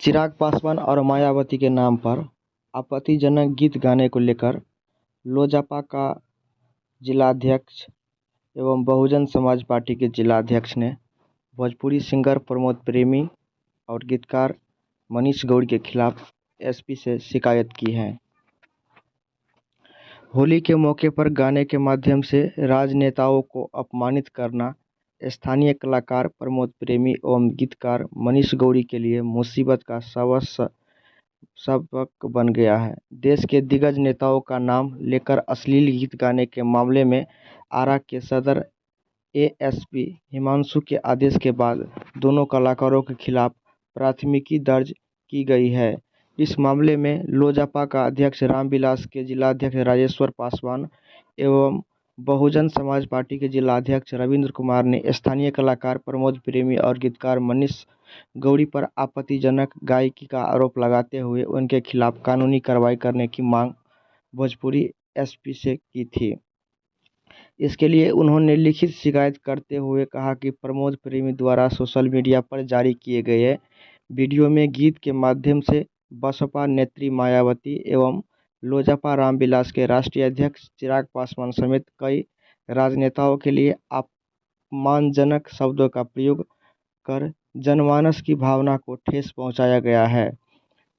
चिराग पासवान और मायावती के नाम पर आपत्तिजनक गीत गाने को लेकर लोजपा का जिलाध्यक्ष एवं बहुजन समाज पार्टी के जिलाध्यक्ष ने भोजपुरी सिंगर प्रमोद प्रेमी और गीतकार मनीष गौड़ के खिलाफ एसपी से शिकायत की है। होली के मौके पर गाने के माध्यम से राजनेताओं को अपमानित करना स्थानीय कलाकार प्रमोद प्रेमी एवं गीतकार मनीष गौड़ के लिए मुसीबत का सबक बन गया है। देश के दिग्गज नेताओं का नाम लेकर अश्लील गीत गाने के मामले में आरा के सदर एएसपी हिमांशु के आदेश के बाद दोनों कलाकारों के खिलाफ प्राथमिकी दर्ज की गई है। इस मामले में लोजपा का अध्यक्ष रामविलास के जिलाध्यक्ष राजेश्वर पासवान एवं बहुजन समाज पार्टी के जिलाध्यक्ष रविंद्र कुमार ने स्थानीय कलाकार प्रमोद प्रेमी और गीतकार मनीष गौड़ पर आपत्तिजनक गायकी का आरोप लगाते हुए उनके खिलाफ कानूनी कार्रवाई करने की मांग भोजपुरी एसपी से की थी। इसके लिए उन्होंने लिखित शिकायत करते हुए कहा कि प्रमोद प्रेमी द्वारा सोशल मीडिया पर जारी किए गए वीडियो में गीत के माध्यम से बसपा नेत्री मायावती एवं लोजपा रामविलास के राष्ट्रीय अध्यक्ष चिराग पासवान समेत कई राजनेताओं के लिए अपमानजनक शब्दों का प्रयोग कर जनमानस की भावना को ठेस पहुंचाया गया है।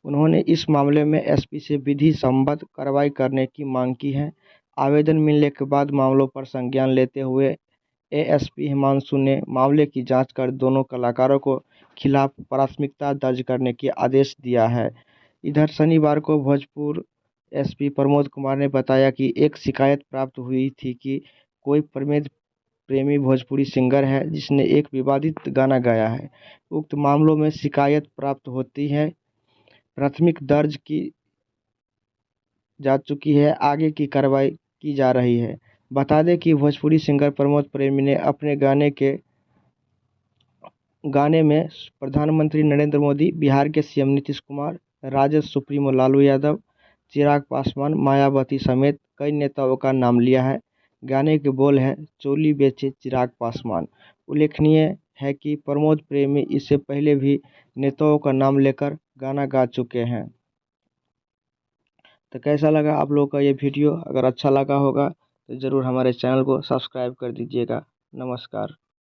उन्होंने इस मामले में एसपी से विधि सम्मत कार्रवाई करने की मांग की है। आवेदन मिलने के बाद मामलों पर संज्ञान लेते हुए एएसपी हिमांशु ने मामले की जांच कर दोनों कलाकारों को खिलाफ प्राथमिकता दर्ज करने के आदेश दिया है। इधर शनिवार को भोजपुर एसपी प्रमोद कुमार ने बताया कि एक शिकायत प्राप्त हुई थी कि कोई प्रमोद प्रेमी भोजपुरी सिंगर है जिसने एक विवादित गाना गाया है। उक्त मामलों में शिकायत प्राप्त होती है, प्राथमिक दर्ज की जा चुकी है, आगे की कार्रवाई की जा रही है। बता दें कि भोजपुरी सिंगर प्रमोद प्रेमी ने अपने गाने में प्रधानमंत्री नरेंद्र मोदी, बिहार के सीएम नीतीश कुमार, राजद सुप्रीमो लालू यादव, चिराग पासवान, मायावती समेत कई नेताओं का नाम लिया है। गाने के बोल है चोली बेचे चिराग पासवान। उल्लेखनीय है कि प्रमोद प्रेमी इससे पहले भी नेताओं का नाम लेकर गाना गा चुके हैं। तो कैसा लगा आप लोगों का ये वीडियो? अगर अच्छा लगा होगा तो ज़रूर हमारे चैनल को सब्सक्राइब कर दीजिएगा। नमस्कार।